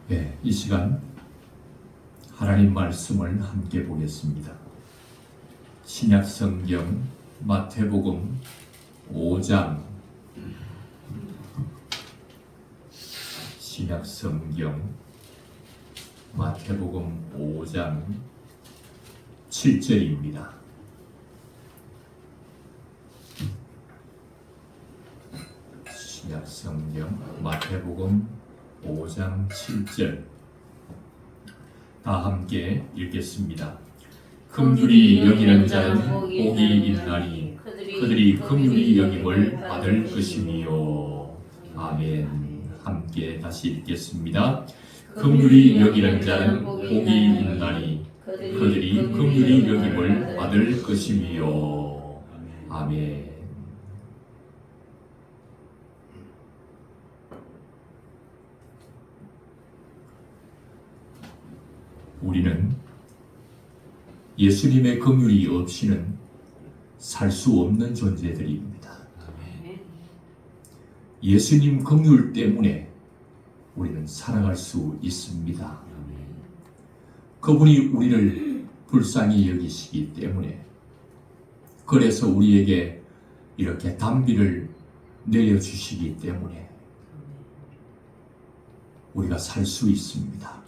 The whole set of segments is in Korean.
네, 이 시간 하나님 말씀을 함께 보겠습니다. 신약 성경 마태복음 5장, 신약 성경 마태복음 5장 7절입니다. 신약 성경 마태복음 5장 7절 다 함께 읽겠습니다. 긍휼히 여기는 자는 복이 있나니 그들이 긍휼히 여김을 받을 것이니요. 아멘. 함께 다시 읽겠습니다. 긍휼히 여기는 자는 복이 있나니 그들이 긍휼히 여김을 받을 것이니요. 아멘. 우리는 예수님의 긍휼이 없이는 살 수 없는 존재들입니다. 예수님 긍휼 때문에 우리는 살아갈 수 있습니다. 그분이 우리를 불쌍히 여기시기 때문에, 그래서 우리에게 이렇게 단비를 내려주시기 때문에 우리가 살 수 있습니다.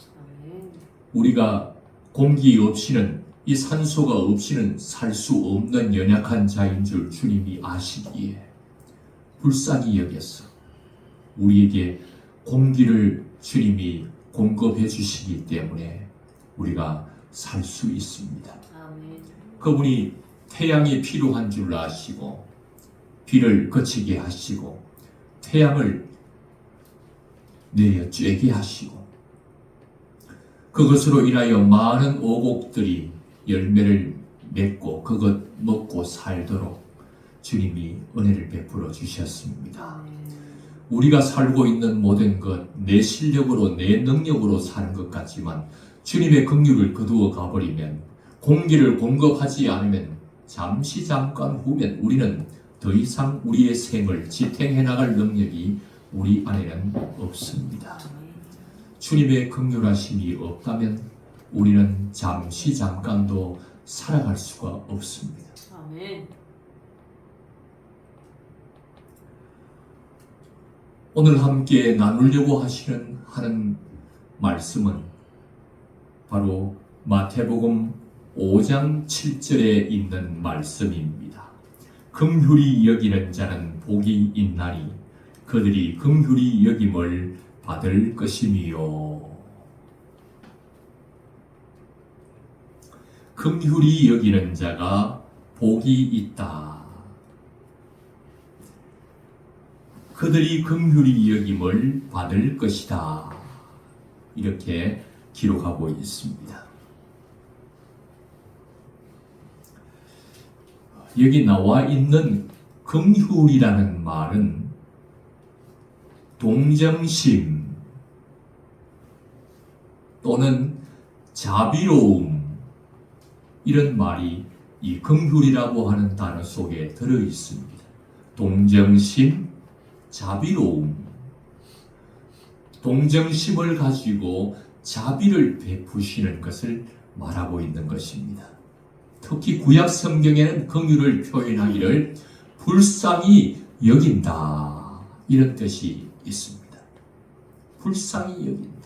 우리가 공기 없이는, 이 산소가 없이는 살 수 없는 연약한 자인 줄 주님이 아시기에 불쌍히 여겨서 우리에게 공기를 주님이 공급해 주시기 때문에 우리가 살 수 있습니다. 그분이 태양이 필요한 줄 아시고 비를 그치게 하시고 태양을 내려 쬐게 하시고 그것으로 인하여 많은 오곡들이 열매를 맺고 그것 먹고 살도록 주님이 은혜를 베풀어 주셨습니다. 우리가 살고 있는 모든 것, 내 실력으로 내 능력으로 사는 것 같지만 주님의 긍휼을 거두어 가버리면, 공기를 공급하지 않으면 잠깐 후면 우리는 더 이상 우리의 생을 지탱해 나갈 능력이 우리 안에는 없습니다. 주님의 긍휼하심이 없다면 우리는 잠깐도 살아갈 수가 없습니다. 아멘. 오늘 함께 나누려고 하는 말씀은 바로 마태복음 5장 7절에 있는 말씀입니다. 긍휼히 여기는 자는 복이 있나니 그들이 긍휼히 여김을 받을 것이니요. 긍휼히 여기는 자가 복이 있다. 그들이 긍휼히 여김을 받을 것이다. 이렇게 기록하고 있습니다. 여기 나와 있는 긍휼이라는 말은 동정심 또는 자비로움, 이런 말이 이 긍휼이라고 하는 단어 속에 들어 있습니다. 동정심, 자비로움, 동정심을 가지고 자비를 베푸시는 것을 말하고 있는 것입니다. 특히 구약 성경에는 긍휼을 표현하기를 불쌍히 여긴다, 이런 뜻이 있습니다. 불쌍히 여긴다.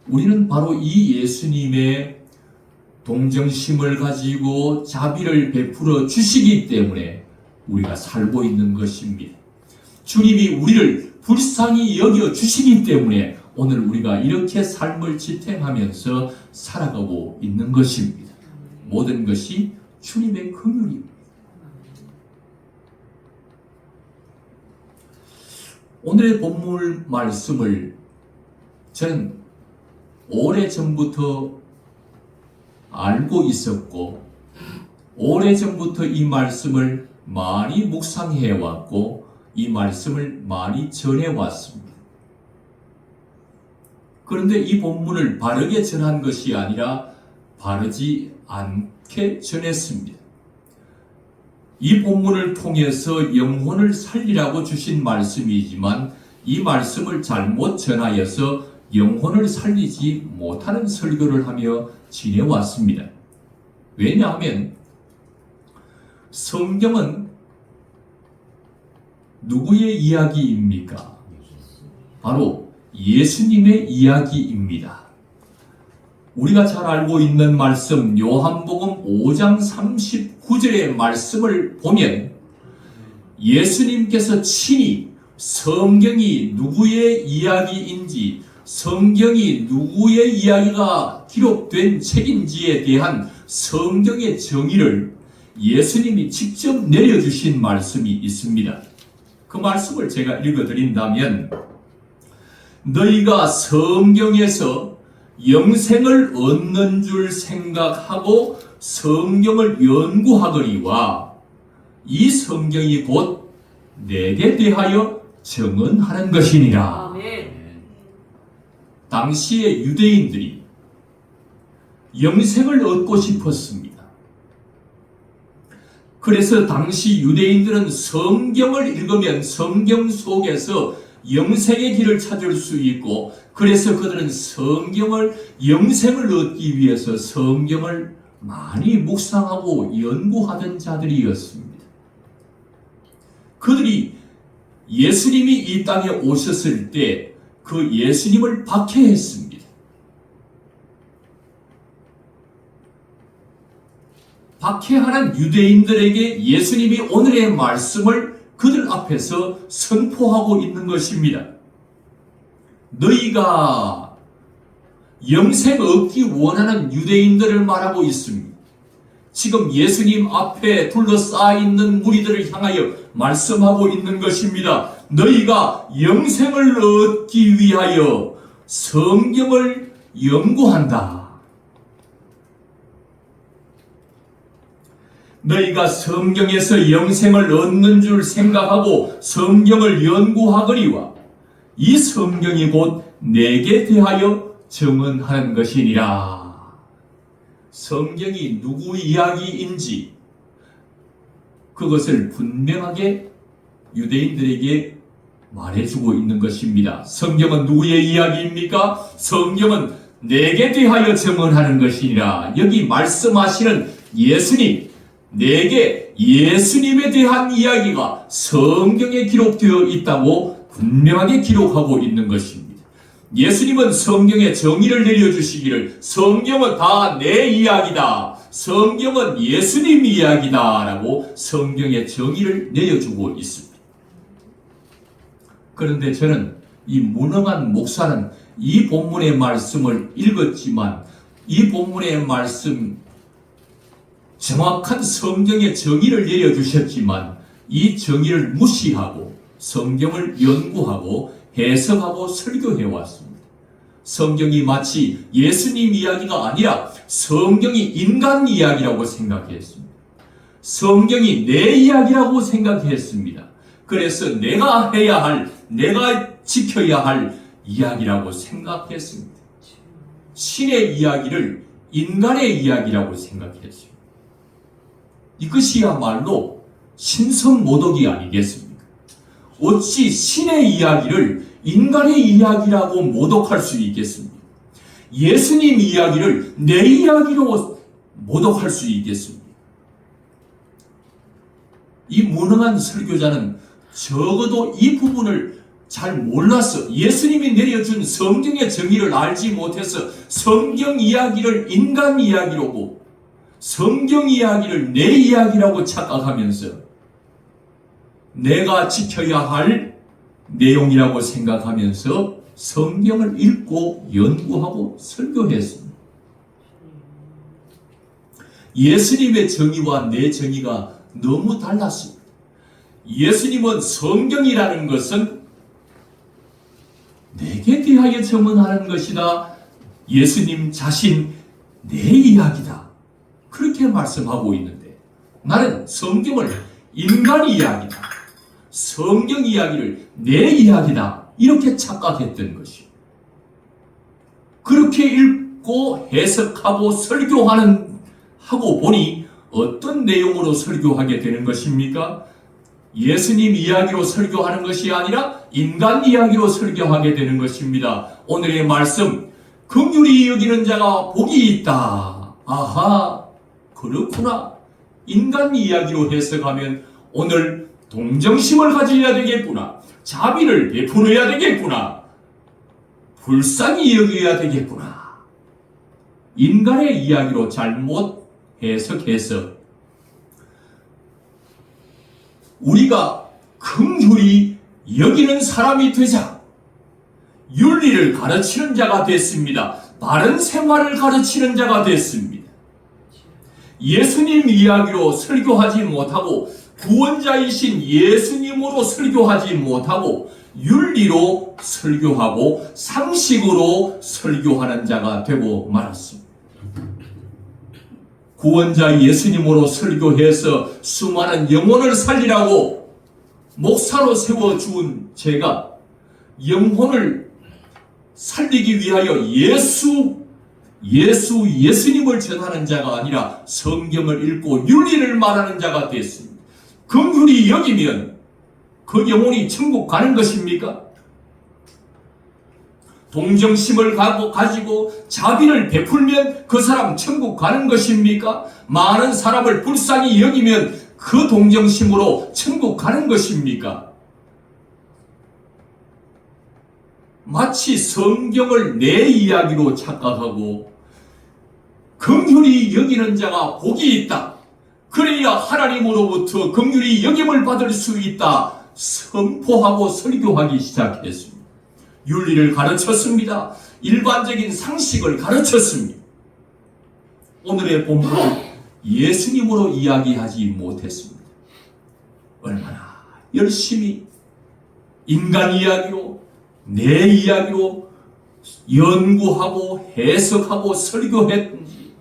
우리는 바로 이 예수님의 동정심을 가지고 자비를 베풀어 주시기 때문에 우리가 살고 있는 것입니다. 주님이 우리를 불쌍히 여겨 주시기 때문에 오늘 우리가 이렇게 삶을 지탱하면서 살아가고 있는 것입니다. 모든 것이 주님의 긍휼입니다. 오늘의 본문 말씀을 저는 오래전부터 알고 있었고, 오래전부터 이 말씀을 많이 묵상해 왔고, 이 말씀을 많이 전해 왔습니다. 그런데 이 본문을 바르게 전한 것이 아니라 바르지 않게 전했습니다. 이 본문을 통해서 영혼을 살리라고 주신 말씀이지만 이 말씀을 잘못 전하여서 영혼을 살리지 못하는 설교를 하며 지내왔습니다. 왜냐하면 성경은 누구의 이야기입니까? 바로 예수님의 이야기입니다. 우리가 잘 알고 있는 말씀 요한복음 5장 39절의 말씀을 보면 예수님께서 친히 성경이 누구의 이야기인지, 성경이 누구의 이야기가 기록된 책인지에 대한 성경의 정의를 예수님이 직접 내려주신 말씀이 있습니다. 그 말씀을 제가 읽어드린다면, 너희가 성경에서 영생을 얻는 줄 생각하고 성경을 연구하거니와 이 성경이 곧 내게 대하여 증언하는 것이니라. 아멘. 당시의 유대인들이 영생을 얻고 싶었습니다. 그래서 당시 유대인들은 성경을 읽으면 성경 속에서 영생의 길을 찾을 수 있고, 그래서 그들은 영생을 얻기 위해서 성경을 많이 묵상하고 연구하던 자들이었습니다. 그들이 예수님이 이 땅에 오셨을 때 그 예수님을 박해했습니다. 박해하는 유대인들에게 예수님이 오늘의 말씀을 그들 앞에서 선포하고 있는 것입니다. 너희가 영생 얻기 원하는 유대인들을 말하고 있습니다. 지금 예수님 앞에 둘러싸여 있는 무리들을 향하여 말씀하고 있는 것입니다. 너희가 영생을 얻기 위하여 성경을 연구한다. 너희가 성경에서 영생을 얻는 줄 생각하고 성경을 연구하거니와 이 성경이 곧 내게 대하여 증언하는 것이니라. 성경이 누구 이야기인지 그것을 분명하게 유대인들에게 말해주고 있는 것입니다. 성경은 누구의 이야기입니까? 성경은 내게 대하여 증언하는 것이니라. 여기 말씀하시는 예수님, 내게 예수님에 대한 이야기가 성경에 기록되어 있다고 분명하게 기록하고 있는 것입니다. 예수님은 성경에 정의를 내려주시기를 성경은 다 내 이야기다, 성경은 예수님 이야기다 라고 성경의 정의를 내려주고 있습니다. 그런데 저는 이 무능한 목사는 이 본문의 말씀을 읽었지만 이 본문의 말씀 정확한 성경의 정의를 내려주셨지만 이 정의를 무시하고 성경을 연구하고 해석하고 설교해 왔습니다. 성경이 마치 예수님 이야기가 아니라 성경이 인간 이야기라고 생각했습니다. 성경이 내 이야기라고 생각했습니다. 그래서 내가 해야 할, 내가 지켜야 할 이야기라고 생각했습니다. 신의 이야기를 인간의 이야기라고 생각했습니다. 이것이야말로 신성모독이 아니겠습니까? 어찌 신의 이야기를 인간의 이야기라고 모독할 수 있겠습니까? 예수님 이야기를 내 이야기로 모독할 수 있겠습니까? 이 무능한 설교자는 적어도 이 부분을 잘 몰라서 예수님이 내려준 성경의 정의를 알지 못해서 성경 이야기를 인간 이야기로고 성경 이야기를 내 이야기라고 착각하면서 내가 지켜야 할 내용이라고 생각하면서 성경을 읽고 연구하고 설교했습니다. 예수님의 정의와 내 정의가 너무 달랐습니다. 예수님은 성경이라는 것은 내게 대하여 증언하는 것이다. 예수님 자신 내 이야기다. 그렇게 말씀하고 있는데 나는 성경을 인간 이야기다, 성경 이야기를 내 이야기다 이렇게 착각했던 것이요. 그렇게 읽고 해석하고 설교하고 보니 어떤 내용으로 설교하게 되는 것입니까? 예수님 이야기로 설교하는 것이 아니라 인간 이야기로 설교하게 되는 것입니다. 오늘의 말씀, 긍휼히 여기는 자가 복이 있다. 아하, 그렇구나. 인간 이야기로 해석하면 오늘 동정심을 가져야 되겠구나. 자비를 베풀어야 되겠구나. 불쌍히 여겨야 되겠구나. 인간의 이야기로 잘못 해석해서 우리가 긍휼히 여기는 사람이 되자 윤리를 가르치는 자가 됐습니다. 바른 생활을 가르치는 자가 됐습니다. 예수님 이야기로 설교하지 못하고 구원자이신 예수님으로 설교하지 못하고 윤리로 설교하고 상식으로 설교하는 자가 되고 말았습니다. 구원자 예수님으로 설교해서 수많은 영혼을 살리라고 목사로 세워준 제가 영혼을 살리기 위하여 예수님을 전하는 자가 아니라 성경을 읽고 윤리를 말하는 자가 됐습니다. 긍휼히 여기면 그 영혼이 천국 가는 것입니까? 동정심을 가지고 자비를 베풀면 그 사람 천국 가는 것입니까? 많은 사람을 불쌍히 여기면 그 동정심으로 천국 가는 것입니까? 마치 성경을 내 이야기로 착각하고 긍휼히 여기는 자가 복이 있다. 그래야 하나님으로부터 긍휼히 여김을 받을 수 있다. 선포하고 설교하기 시작했습니다. 윤리를 가르쳤습니다. 일반적인 상식을 가르쳤습니다. 오늘의 본문은 예수님으로 이야기하지 못했습니다. 얼마나 열심히 인간 이야기로 내 이야기로 연구하고 해석하고 설교했든지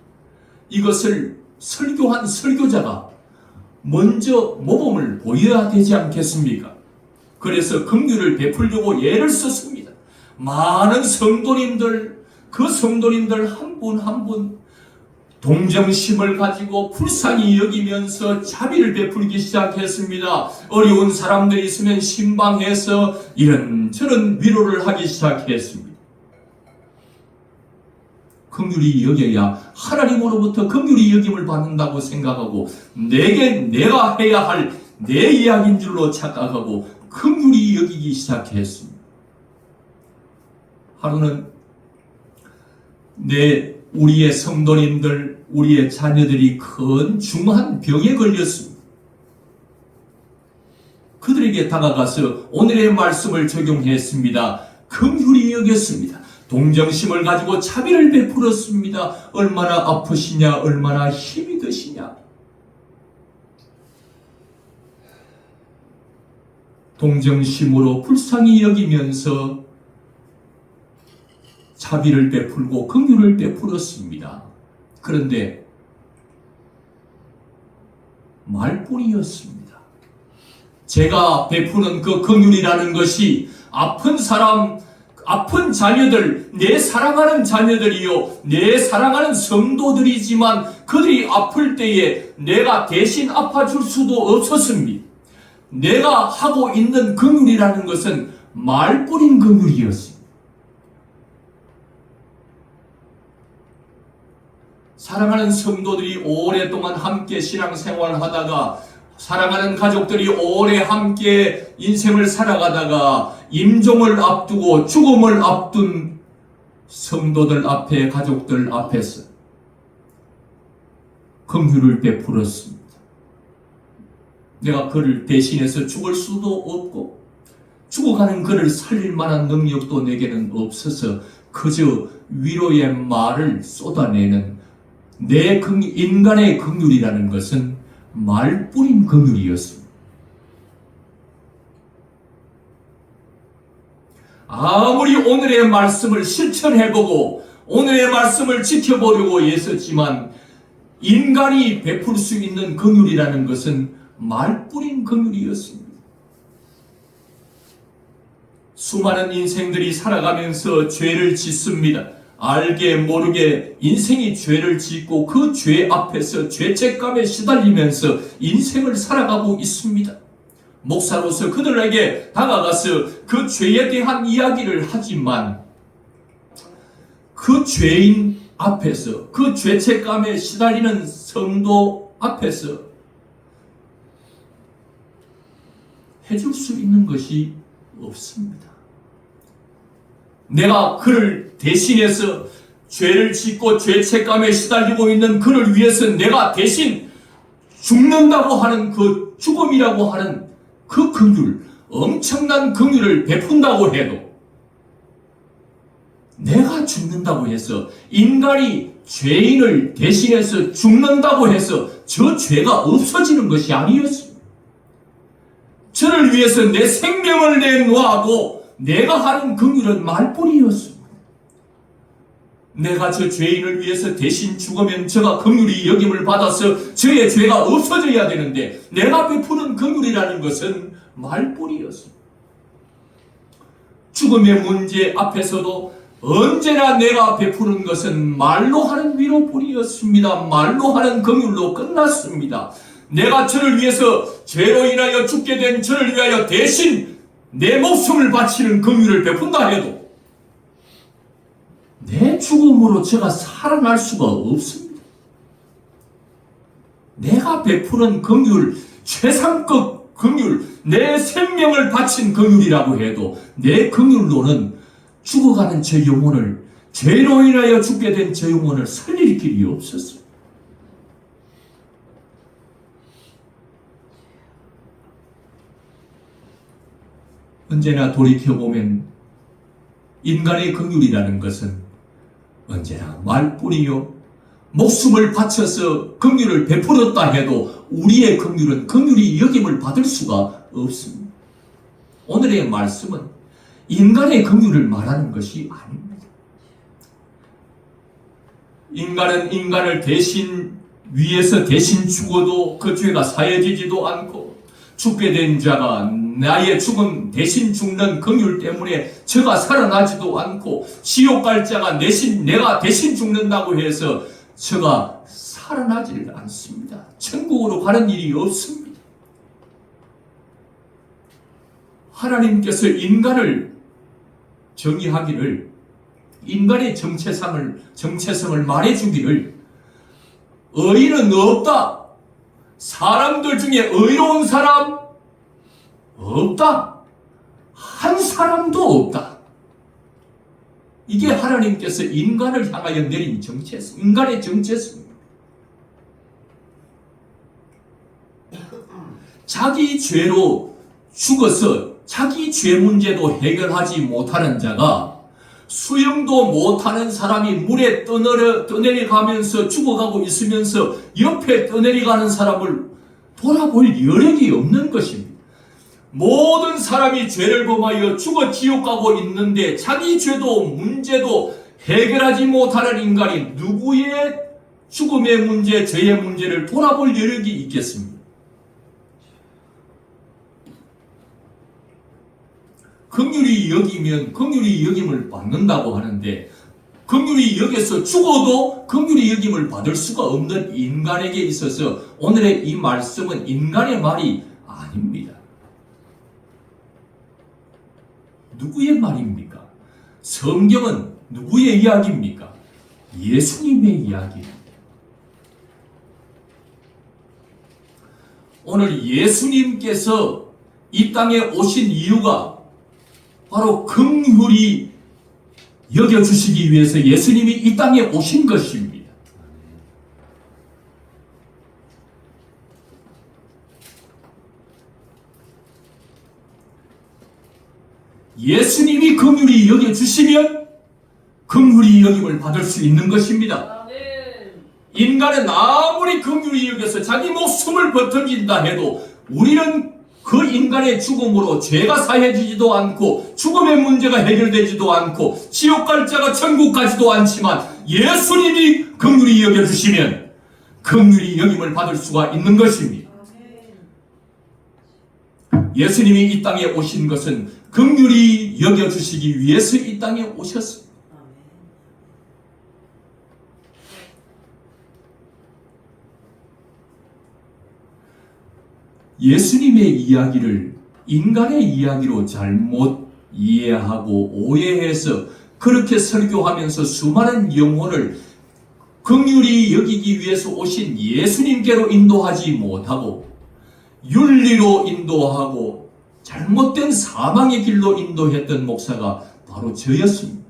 이것을 설교한 설교자가 먼저 모범을 보여야 되지 않겠습니까? 그래서 긍휼을 베풀려고 예를 썼습니다. 많은 성도님들, 그 성도님들 한 분 한 분 동정심을 가지고 불쌍히 여기면서 자비를 베풀기 시작했습니다. 어려운 사람들이 있으면 신방해서 이런저런 위로를 하기 시작했습니다. 긍휼히 여겨야 하나님으로부터 긍휼히 여김을 받는다고 생각하고 내가 해야 할 내 이야기인 줄로 착각하고 긍휼히 여기기 시작했습니다. 하루는 우리의 성도님들, 우리의 자녀들이 큰 중한 병에 걸렸습니다. 그들에게 다가가서 오늘의 말씀을 적용했습니다. 긍휼히 여겼습니다. 동정심을 가지고 자비를 베풀었습니다. 얼마나 아프시냐, 얼마나 힘이 드시냐. 동정심으로 불쌍히 여기면서 자비를 베풀고 긍휼을 베풀었습니다. 그런데 말뿐이었습니다. 제가 베푸는 그 긍휼이라는 것이 아픈 사람, 아픈 자녀들, 내 사랑하는 자녀들이요, 내 사랑하는 성도들이지만 그들이 아플 때에 내가 대신 아파줄 수도 없었습니다. 내가 하고 있는 긍휼이라는 것은 말뿐인 긍휼이었습니다. 사랑하는 성도들이 오랫동안 함께 신앙생활을 하다가 사랑하는 가족들이 오래 함께 인생을 살아가다가 임종을 앞두고 죽음을 앞둔 성도들 앞에, 가족들 앞에서 긍휼을 베풀었습니다. 내가 그를 대신해서 죽을 수도 없고 죽어가는 그를 살릴 만한 능력도 내게는 없어서 그저 위로의 말을 쏟아내는 내 인간의 긍휼이라는 것은 말뿐인 긍휼이었습니다. 아무리 오늘의 말씀을 실천해보고 오늘의 말씀을 지켜보려고 애썼지만 인간이 베풀 수 있는 긍휼이라는 것은 말뿐인 긍휼이었습니다. 수많은 인생들이 살아가면서 죄를 짓습니다. 알게 모르게 인생이 죄를 짓고 그 죄 앞에서 죄책감에 시달리면서 인생을 살아가고 있습니다. 목사로서 그들에게 다가가서 그 죄에 대한 이야기를 하지만 그 죄인 앞에서, 그 죄책감에 시달리는 성도 앞에서 해줄 수 있는 것이 없습니다. 내가 그를 대신해서 죄를 짓고 죄책감에 시달리고 있는 그를 위해서 내가 대신 죽는다고 하는 그 죽음이라고 하는 그 긍휼, 엄청난 긍휼을 베푼다고 해도 내가 죽는다고 해서, 인간이 죄인을 대신해서 죽는다고 해서 저 죄가 없어지는 것이 아니었습니다. 저를 위해서 내 생명을 내놓아도 내가 하는 긍휼은 말뿐이었습니다. 내가 저 죄인을 위해서 대신 죽으면 저가 긍휼히 여김을 받아서 저의 죄가 없어져야 되는데 내가 베푸는 긍휼이라는 것은 말뿐이었습니다. 죽음의 문제 앞에서도 언제나 내가 베푸는 것은 말로 하는 위로뿐이었습니다. 말로 하는 긍휼로 끝났습니다. 내가 저를 위해서 죄로 인하여 죽게 된 저를 위하여 대신 내 목숨을 바치는 긍휼을 베푼다 해도 내 죽음으로 제가 살아날 수가 없습니다. 내가 베푸는 긍휼, 최상급 긍휼, 내 생명을 바친 긍휼이라고 해도 내 긍휼로는 죽어가는 제 영혼을, 죄로 인하여 죽게 된 제 영혼을 살릴 길이 없었어요. 언제나 돌이켜보면 인간의 긍휼이라는 것은 언제나 말뿐이요, 목숨을 바쳐서 긍휼을 베풀었다 해도 우리의 긍휼은 긍휼히 여김을 받을 수가 없습니다. 오늘의 말씀은 인간의 긍휼을 말하는 것이 아닙니다. 인간은 인간을 위해서 대신 죽어도 그 죄가 사해지지도 않고, 죽게 된 자가 나의 죽음 대신 죽는 긍휼 때문에 저가 살아나지도 않고, 지옥 갈 자가 내가 대신 죽는다고 해서 저가 살아나지를 않습니다. 천국으로 가는 일이 없습니다. 하나님께서 인간을 정의하기를, 인간의 정체성을 말해주기를, 의인은 없다, 사람들 중에 의로운 사람 없다, 한 사람도 없다. 이게 하나님께서 인간을 향하여 내린 정체성, 인간의 정체성입니다. 자기 죄로 죽어서 자기 죄 문제도 해결하지 못하는 자가, 수영도 못하는 사람이 물에 떠내려가면서 죽어가고 있으면서 옆에 떠내려가는 사람을 돌아볼 여력이 없는 것입니다. 모든 사람이 죄를 범하여 죽어 지옥 가고 있는데 자기 죄도 문제도 해결하지 못하는 인간이 누구의 죽음의 문제, 죄의 문제를 돌아볼 여력이 있겠습니까? 긍휼히 여기면 긍휼히 여김을 받는다고 하는데, 긍휼히 여겨서 죽어도 긍휼히 여김을 받을 수가 없는 인간에게 있어서 오늘의 이 말씀은 인간의 말이 아닙니다. 누구의 말입니까? 성경은 누구의 이야기입니까? 예수님의 이야기입니다. 오늘 예수님께서 이 땅에 오신 이유가 바로 긍휼히 여겨주시기 위해서 예수님이 이 땅에 오신 것입니다. 예수님이 긍휼히 여겨주시면 긍휼히 여김을 받을 수 있는 것입니다. 인간은 아무리 긍휼히 여겨서 자기 목숨을 버텨진다 해도 우리는 그 인간의 죽음으로 죄가 사해지지도 않고 죽음의 문제가 해결되지도 않고 지옥 갈 자가 천국 가지도 않지만 예수님이 긍휼히 여겨주시면 긍휼히 여김을 받을 수가 있는 것입니다. 예수님이 이 땅에 오신 것은 긍휼히 여겨주시기 위해서 이 땅에 오셨습니다. 예수님의 이야기를 인간의 이야기로 잘못 이해하고 오해해서 그렇게 설교하면서 수많은 영혼을 긍휼히 여기기 위해서 오신 예수님께로 인도하지 못하고 윤리로 인도하고 잘못된 사망의 길로 인도했던 목사가 바로 저였습니다.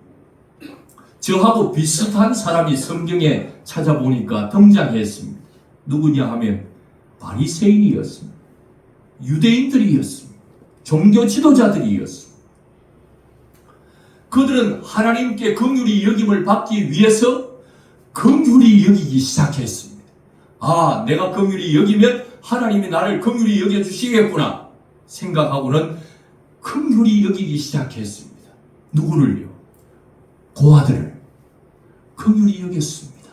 저하고 비슷한 사람이 성경에 찾아보니까 등장했습니다. 누구냐 하면 바리새인이었습니다. 유대인들이었습니다. 종교 지도자들이었습니다. 그들은 하나님께 긍휼히 여김을 받기 위해서 긍휼히 여기기 시작했습니다. 아, 내가 긍휼히 여기면 하나님이 나를 긍휼히 여겨주시겠구나 생각하고는 긍휼히 여기기 시작했습니다. 누구를요? 고아들을 긍휼히 여겼습니다.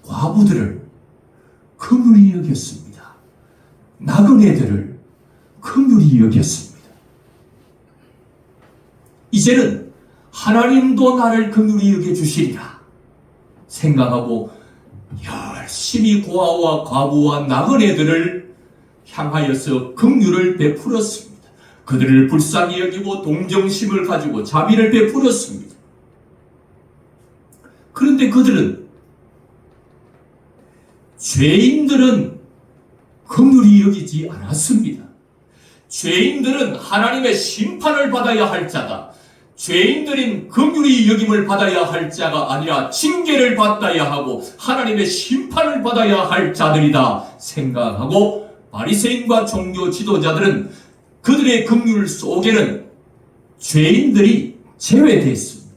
과부들을 긍휼히 여겼습니다. 나그네들을 긍휼히 여겼습니다. 이제는 하나님도 나를 긍휼히 여겨주시리라 생각하고 열심히 고아와 과부와 나그네들을 향하여서 긍휼을 베풀었습니다. 그들을 불쌍히 여기고 동정심을 가지고 자비를 베풀었습니다. 그런데 그들은 죄인들은 긍휼히 여기지 않았습니다. 죄인들은 하나님의 심판을 받아야 할 자다. 죄인들인 긍휼히 여김을 받아야 할 자가 아니라 징계를 받아야 하고 하나님의 심판을 받아야 할 자들이다 생각하고 바리새인과 종교 지도자들은 그들의 긍휼 속에는 죄인들이 제외됐습니다.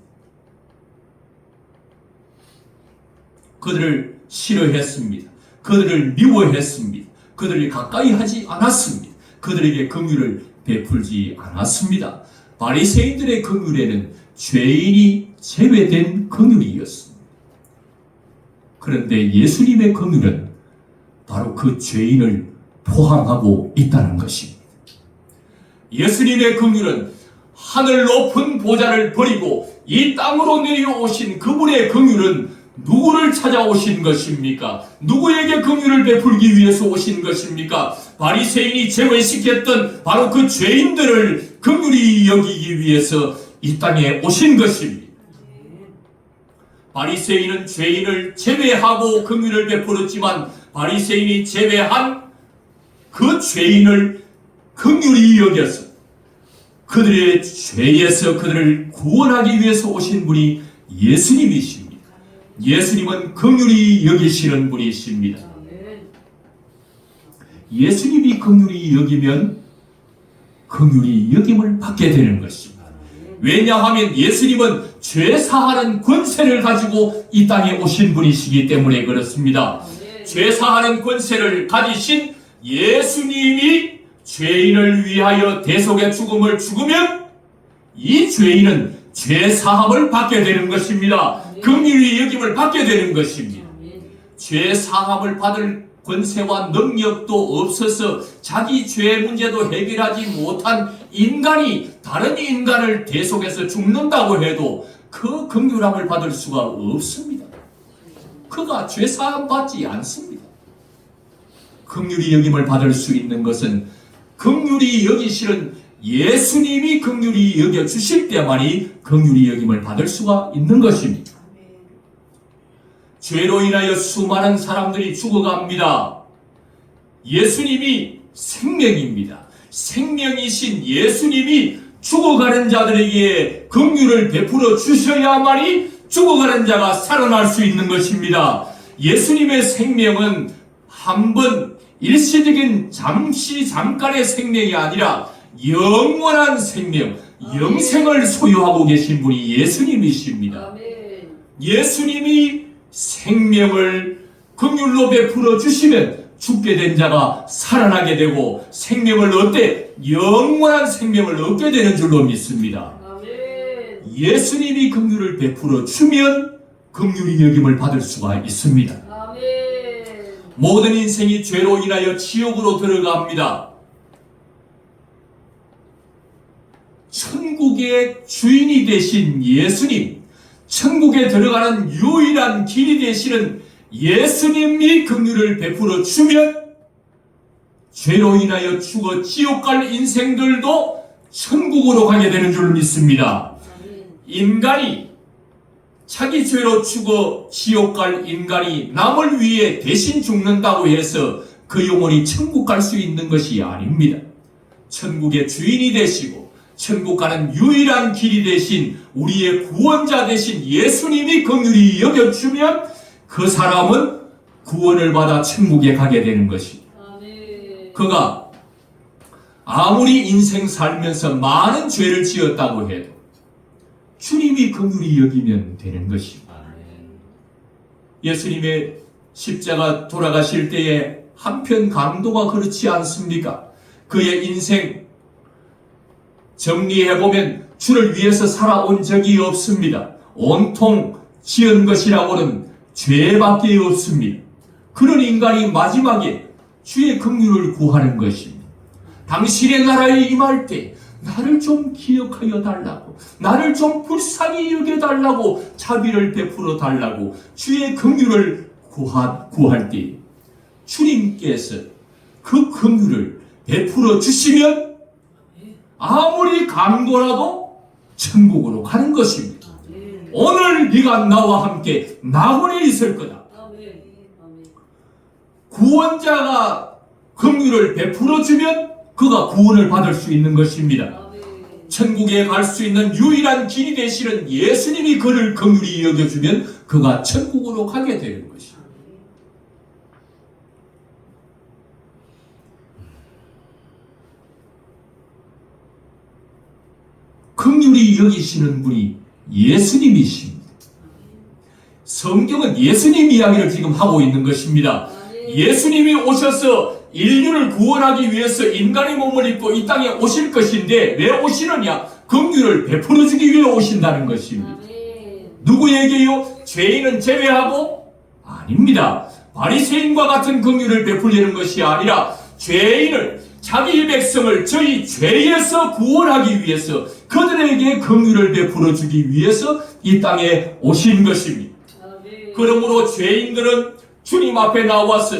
그들을 싫어했습니다. 그들을 미워했습니다. 그들을 가까이 하지 않았습니다. 그들에게 긍휼을 베풀지 않았습니다. 바리새인들의 긍휼에는 죄인이 제외된 긍휼이었습니다. 그런데 예수님의 긍휼은 바로 그 죄인을 포함하고 있다는 것입니다. 예수님의 긍휼은 하늘 높은 보좌를 버리고 이 땅으로 내려오신 그분의 긍휼은 누구를 찾아오신 것입니까? 누구에게 긍휼을 베풀기 위해서 오신 것입니까? 바리새인이 제외시켰던 바로 그 죄인들을 긍휼히 여기기 위해서 이 땅에 오신 것입니다. 바리새인은 죄인을 제외하고 긍휼을 베풀었지만 바리새인이 제외한 그 죄인을 긍휼히 여겨서 그들의 죄에서 그들을 구원하기 위해서 오신 분이 예수님이십니다. 예수님은 긍휼히 여기시는 분이십니다. 예수님이 긍휼히 여기면 긍휼히 여김을 받게 되는 것입니다. 왜냐하면 예수님은 죄 사하는 권세를 가지고 이 땅에 오신 분이시기 때문에 그렇습니다. 죄 사하는 권세를 가지신 예수님이 죄인을 위하여 대속의 죽음을 죽으면 이 죄인은 죄 사함을 받게 되는 것입니다. 긍휼히 여김을 받게 되는 것입니다. 죄 사함을 받을 권세와 능력도 없어서 자기 죄 문제도 해결하지 못한 인간이 다른 인간을 대속해서 죽는다고 해도 그 긍휼함을 받을 수가 없습니다. 그가 죄 사함 받지 않습니다. 긍휼히 여김을 받을 수 있는 것은 긍휼히 여기시는 예수님이 긍휼히 여겨주실 때만이 긍휼히 여김을 받을 수가 있는 것입니다. 죄로 인하여 수많은 사람들이 죽어갑니다. 예수님이 생명입니다. 생명이신 예수님이 죽어가는 자들에게 긍휼을 베풀어 주셔야만이 죽어가는 자가 살아날 수 있는 것입니다. 예수님의 생명은 한번 일시적인 잠깐의 생명이 아니라 영원한 생명, 영생을 소유하고 계신 분이 예수님이십니다. 예수님이 생명을 긍휼로 베풀어 주시면 죽게 된 자가 살아나게 되고 생명을 얻되 영원한 생명을 얻게 되는 줄로 믿습니다. 예수님이 긍휼을 베풀어 주면 긍휼히 여김을 받을 수가 있습니다. 모든 인생이 죄로 인하여 지옥으로 들어갑니다. 천국의 주인이 되신 예수님, 천국에 들어가는 유일한 길이 되시는 예수님이 긍휼을 베풀어 주면 죄로 인하여 죽어 지옥 갈 인생들도 천국으로 가게 되는 줄 믿습니다. 인간이 자기 죄로 죽어 지옥 갈 인간이 남을 위해 대신 죽는다고 해서 그 영혼이 천국 갈 수 있는 것이 아닙니다. 천국의 주인이 되시고 천국 가는 유일한 길이 되신 우리의 구원자 되신 예수님이 긍휼히 여겨주면 그 사람은 구원을 받아 천국에 가게 되는 것입니다. 그가 아무리 인생 살면서 많은 죄를 지었다고 해도 주님이 긍휼히 여기면 되는 것입니다. 예수님의 십자가 돌아가실 때에 한편 강도가 그렇지 않습니까? 그의 인생 정리해보면 주를 위해서 살아온 적이 없습니다. 온통 지은 것이라고는 죄밖에 없습니다. 그런 인간이 마지막에 주의 긍휼을 구하는 것입니다. 당신의 나라에 임할 때 나를 좀 기억하여 달라고, 나를 좀 불쌍히 여겨달라고, 자비를 베풀어 달라고 주의 긍휼을 구할 때 주님께서 그 긍휼을 베풀어 주시면 아무리 강도라도 천국으로 가는 것입니다. 오늘 네가 나와 함께 낙원에 있을 거다. 구원자가 긍휼을 베풀어 주면 그가 구원을 받을 수 있는 것입니다. 천국에 갈 수 있는 유일한 길이 되시는 예수님이 그를 긍휼히 여겨주면 그가 천국으로 가게 되는 것입니다. 긍휼히 여기시는 분이 예수님이십니다. 성경은 예수님 이야기를 지금 하고 있는 것입니다. 예수님이 오셔서 인류를 구원하기 위해서 인간의 몸을 입고 이 땅에 오실 것인데 왜 오시느냐? 긍휼을 베풀어 주기 위해 오신다는 것입니다. 누구에게요? 죄인은 제외하고? 아닙니다. 바리새인과 같은 긍휼을 베풀려는 것이 아니라 죄인을, 자기 백성을 저희 죄에서 구원하기 위해서 그들에게 긍휼을 베풀어 주기 위해서 이 땅에 오신 것입니다. 그러므로 죄인들은 주님 앞에 나와서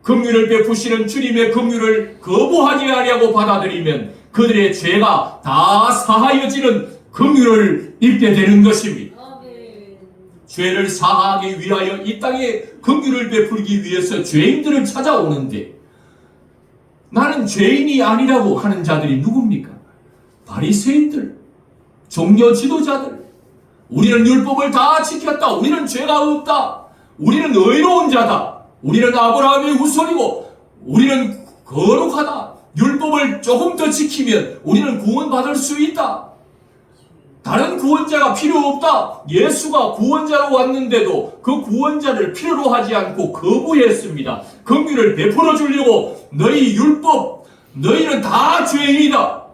긍휼을 베푸시는 주님의 긍휼을 거부하지 아니하고 받아들이면 그들의 죄가 다 사하여지는 긍휼을 입게 되는 것입니다. 죄를 사하기 위하여 이 땅에 긍휼을 베풀기 위해서 죄인들을 찾아오는데 나는 죄인이 아니라고 하는 자들이 누굽니까? 바리새인들, 종교 지도자들. 우리는 율법을 다 지켰다. 우리는 죄가 없다. 우리는 의로운 자다. 우리는 아브라함의 후손이고 우리는 거룩하다. 율법을 조금 더 지키면 우리는 구원받을 수 있다. 다른 구원자가 필요 없다. 예수가 구원자로 왔는데도 그 구원자를 필요로 하지 않고 거부했습니다. 긍휼을 베풀어 주려고 너희 율법, 너희는 다 죄인이다.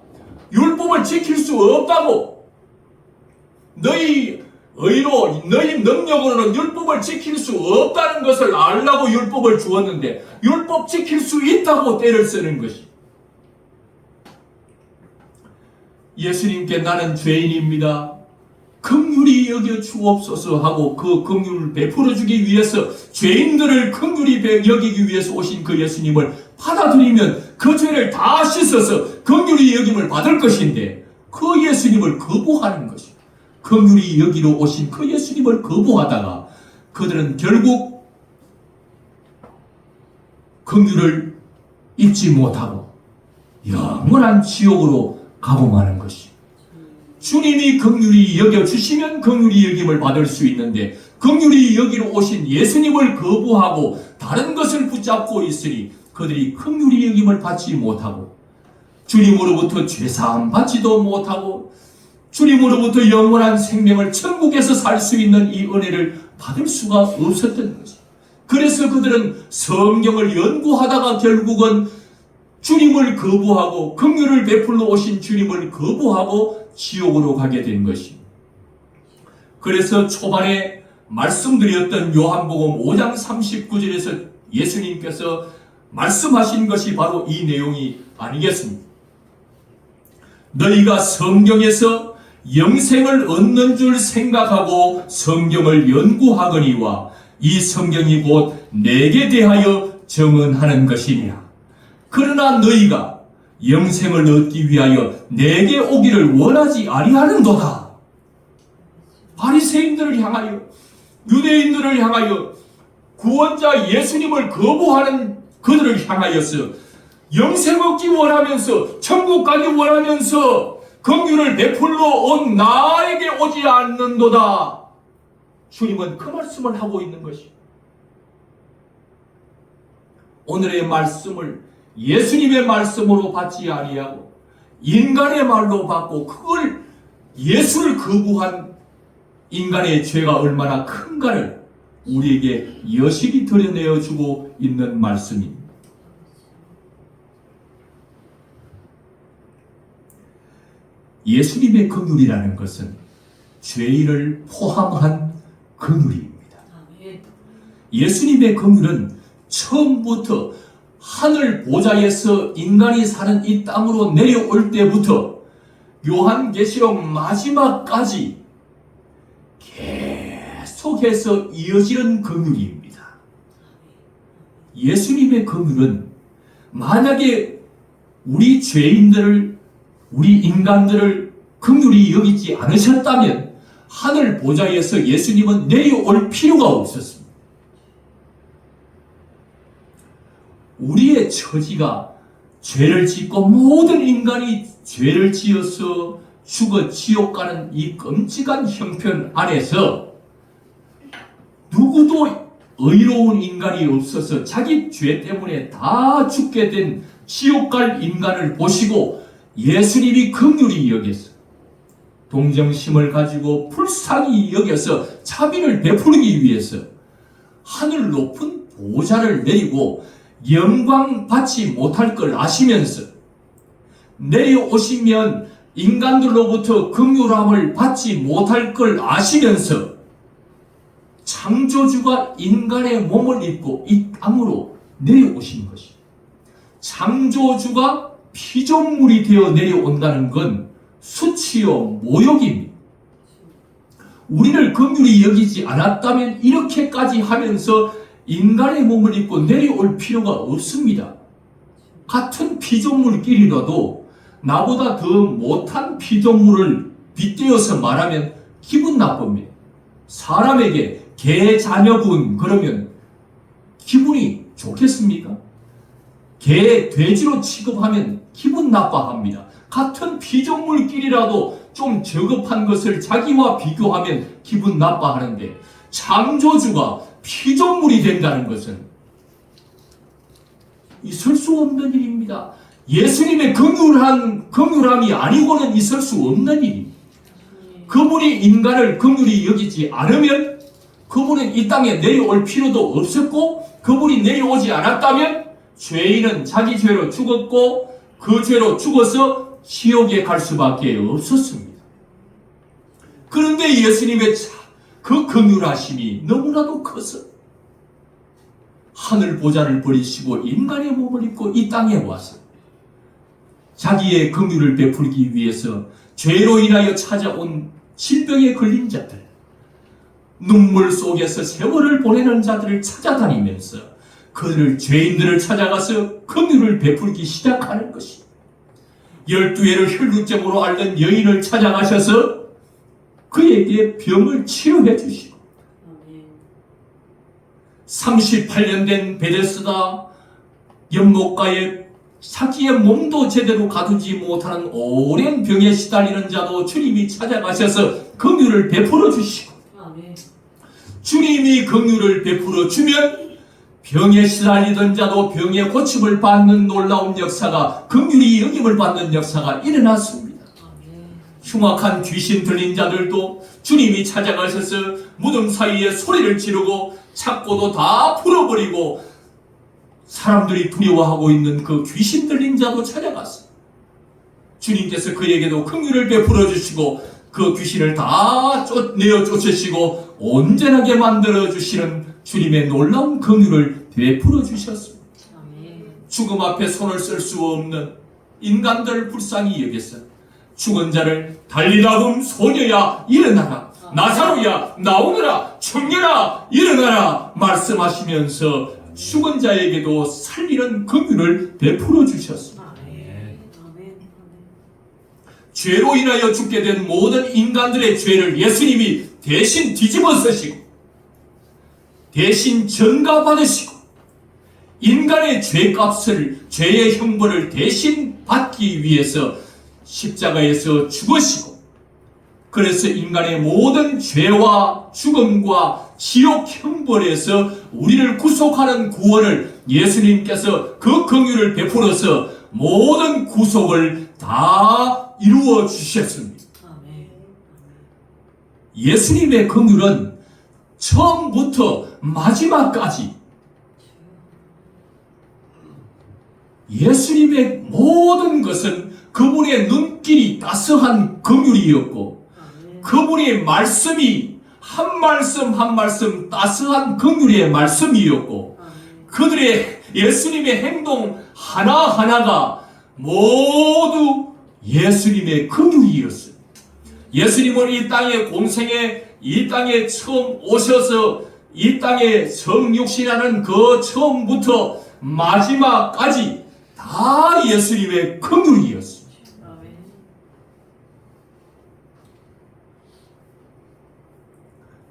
율법을 지킬 수 없다고. 너희 의로, 너희 능력으로는 율법을 지킬 수 없다는 것을 알라고 율법을 주었는데 율법 지킬 수 있다고 때를 쓰는 것이. 예수님께 나는 죄인입니다. 긍휼히 여겨 주옵소서 하고 그 긍휼을 베풀어 주기 위해서 죄인들을 긍휼히 여기기 위해서 오신 그 예수님을 받아들이면 그 죄를 다 씻어서 긍휼히 여김을 받을 것인데 그 예수님을 거부하는 것입니다. 긍휼히 여기러 오신 그 예수님을 거부하다가 그들은 결국 긍휼을 입지 못하고 영원한 지옥으로 가고 마는 것입니다. 주님이 긍휼히 여겨주시면 긍휼히 여김을 받을 수 있는데 긍휼히 여기러 오신 예수님을 거부하고 다른 것을 붙잡고 있으니 그들이 긍휼히 여김을 받지 못하고 주님으로부터 죄사함 받지도 못하고 주님으로부터 영원한 생명을 천국에서 살 수 있는 이 은혜를 받을 수가 없었던 것입니다. 그래서 그들은 성경을 연구하다가 결국은 주님을 거부하고 긍휼을 베풀러 오신 주님을 거부하고 지옥으로 가게 된 것입니다. 그래서 초반에 말씀드렸던 요한복음 5장 39절에서 예수님께서 말씀하신 것이 바로 이 내용이 아니겠습니까? 너희가 성경에서 영생을 얻는 줄 생각하고 성경을 연구하거니와 이 성경이 곧 내게 대하여 증언하는 것이니라. 그러나 너희가 영생을 얻기 위하여 내게 오기를 원하지 아니하는도다. 바리새인들을 향하여, 유대인들을 향하여, 구원자 예수님을 거부하는 그들을 향하여서 영생 얻기 원하면서, 천국 가기 원하면서 긍휼을 베풀러 온 나에게 오지 않는도다. 주님은 그 말씀을 하고 있는 것입니다. 오늘의 말씀을 예수님의 말씀으로 받지 아니하고 인간의 말로 받고 그걸 예수를 거부한 인간의 죄가 얼마나 큰가를 우리에게 여실히 드러내어 주고 있는 말씀입니다. 예수님의 긍휼이라는 것은 죄인을 포함한 긍휼입니다. 예수님의 긍휼은 처음부터 하늘 보좌에서 인간이 사는 이 땅으로 내려올 때부터 요한계시록 마지막까지 계속해서 이어지는 긍휼입니다. 예수님의 긍휼은 만약에 우리 죄인들을, 우리 인간들을 긍휼히 여기지 않으셨다면 하늘 보좌에서 예수님은 내려올 필요가 없었습니다. 우리의 처지가 죄를 짓고 모든 인간이 죄를 지어서 죽어 지옥 가는 이 끔찍한 형편 안에서 누구도 의로운 인간이 없어서 자기 죄 때문에 다 죽게 된 지옥 갈 인간을 보시고 예수님이 긍휼히 여겨서 동정심을 가지고 불쌍히 여겨서 자비를 베푸기 위해서 하늘 높은 보좌를 내리고 영광 받지 못할 걸 아시면서 내려오시면 인간들로부터 긍휼함을 받지 못할 걸 아시면서 창조주가 인간의 몸을 입고 이 땅으로 내려오신 것입니다. 창조주가 피조물이 되어 내려온다는 건 수치요 모욕입니다. 우리를 긍휼히 여기지 않았다면 이렇게까지 하면서 인간의 몸을 입고 내려올 필요가 없습니다. 같은 피조물끼리라도 나보다 더 못한 피조물을 빗대어서 말하면 기분 나쁩니다. 사람에게 개 자녀분 그러면 기분이 좋겠습니까? 개, 돼지로 취급하면 기분 나빠합니다. 같은 피조물끼리라도 좀 저급한 것을 자기와 비교하면 기분 나빠하는데 창조주가 피조물이 된다는 것은 있을 수 없는 일입니다. 예수님의 긍휼함이 아니고는 있을 수 없는 일입니다. 그분이 인간을 긍휼히 여기지 않으면 그분은 이 땅에 내려올 필요도 없었고 그분이 내려오지 않았다면 죄인은 자기 죄로 죽었고 그 죄로 죽어서 지옥에 갈 수밖에 없었습니다. 그런데 예수님의 그 긍휼하심이 너무나도 커서 하늘 보좌를 버리시고 인간의 몸을 입고 이 땅에 와서 자기의 긍휼을 베풀기 위해서 죄로 인하여 찾아온 질병에 걸린 자들, 눈물 속에서 세월을 보내는 자들을 찾아다니면서 그들을 죄인들을 찾아가서 긍휼을 베풀기 시작하는 것입니다. 12해를 혈루증으로 앓는 여인을 찾아가셔서 그에게 병을 치료해 주시고 38년 된 베데스다 연못가에 자기의 몸도 제대로 가두지 못하는 오랜 병에 시달리는 자도 주님이 찾아가셔서 긍휼을 베풀어 주시고 주님이 긍휼을 베풀어 주면 병에 시달리던 자도 병의 고침을 받는 놀라운 역사가 긍휼히 여김을 받는 역사가 일어났습니다. 흉악한 귀신 들린 자들도 주님이 찾아가셔서 무덤 사이에 소리를 지르고 창고도 다 풀어버리고 사람들이 두려워하고 있는 그 귀신 들린 자도 찾아갔어요. 주님께서 그에게도 긍휼을 베풀어 주시고 그 귀신을 다 내어 쫓으시고 온전하게 만들어 주시는 주님의 놀라운 긍휼을 베풀어 주셨습니다. 죽음 앞에 손을 쓸 수 없는 인간들을 불쌍히 여겨서 죽은 자를 달리다금 소녀야 일어나라, 나사로야 나오너라, 청년아 일어나라 말씀하시면서 죽은 자에게도 살리는 긍휼을 베풀어 주셨습니다. 죄로 인하여 죽게 된 모든 인간들의 죄를 예수님이 대신 뒤집어 쓰시고 대신 전가받으시고 인간의 죄값을, 죄의 형벌을 대신 받기 위해서 십자가에서 죽으시고, 그래서 인간의 모든 죄와 죽음과 지옥 형벌에서 우리를 구속하는 구원을 예수님께서 그 긍휼을 베풀어서 모든 구속을 다 이루어 주셨습니다. 예수님의 긍휼은 처음부터 마지막까지 예수님의 모든 것은 그분의 눈길이 따스한 긍휼이었고, 그분의 말씀이 한 말씀 한 말씀 따스한 긍휼의 말씀이었고, 그들의 예수님의 행동 하나하나가 모두 예수님의 긍휼이었습니다. 예수님은 이 땅의 공생에, 이 땅에 처음 오셔서 이 땅에 성육신하는 그 처음부터 마지막까지 다 예수님의 긍휼이었습니다.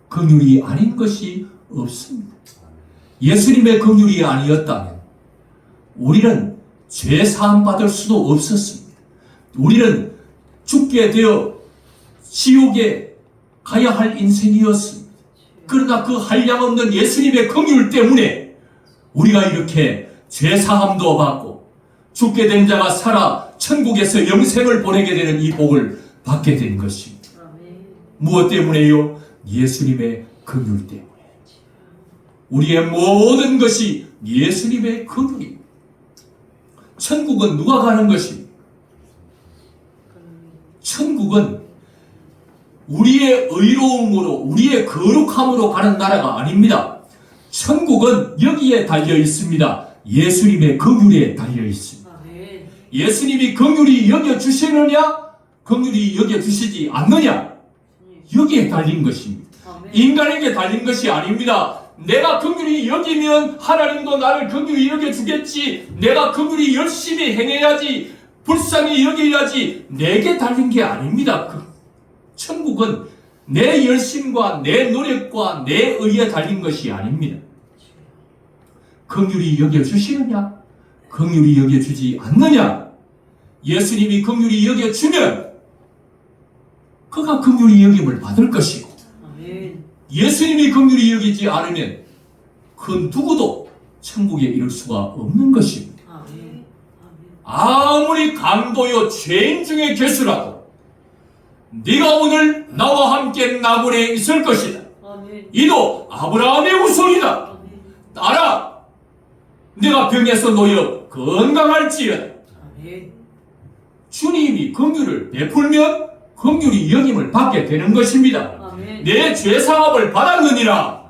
긍휼이 아닌 것이 없습니다. 예수님의 긍휼이 아니었다면 우리는 죄 사함 받을 수도 없었습니다. 우리는 죽게 되어 지옥에 가야 할 인생이었습니다. 그러나 그 한량없는 예수님의 긍휼 때문에 우리가 이렇게 죄 사함도 받고 죽게 된 자가 살아 천국에서 영생을 보내게 되는 이 복을 받게 된 것입니다. 무엇 때문에요? 예수님의 긍휼 때문에. 우리의 모든 것이 예수님의 긍휼입니다. 천국은 누가 가는 것입니까? 천국은 우리의 의로움으로, 우리의 거룩함으로 가는 나라가 아닙니다. 천국은 여기에 달려 있습니다. 예수님의 긍휼에 달려 있습니다. 예수님이 긍휼히 여겨주시느냐, 긍휼히 여겨주시지 않느냐, 여기에 달린 것입니다. 인간에게 달린 것이 아닙니다. 내가 긍휼히 여기면 하나님도 나를 긍휼히 여겨주겠지, 내가 긍휼히 열심히 행해야지, 불쌍히 여겨야지, 내게 달린 게 아닙니다. 천국은 내 열심과 내 노력과 내 의에 달린 것이 아닙니다. 긍휼히 여겨주시느냐, 긍휼히 여겨주지 않느냐. 예수님이 긍휼히 여겨주면 그가 긍휼히 여김을 받을 것이고, 예수님이 긍휼히 여기지 않으면 그 누구도 천국에 이를 수가 없는 것입니다. 아무리 강도요 죄인 중에 괴수라도 네가 오늘 나와 함께 나군에 있을 것이다. 이도 아브라함의 후손이다. 따라 내가 병에서 놓여 건강할지어다. 주님이 긍휼을 베풀면 긍휼히 여김을 받게 되는 것입니다. 내 죄사함을 받았느니라.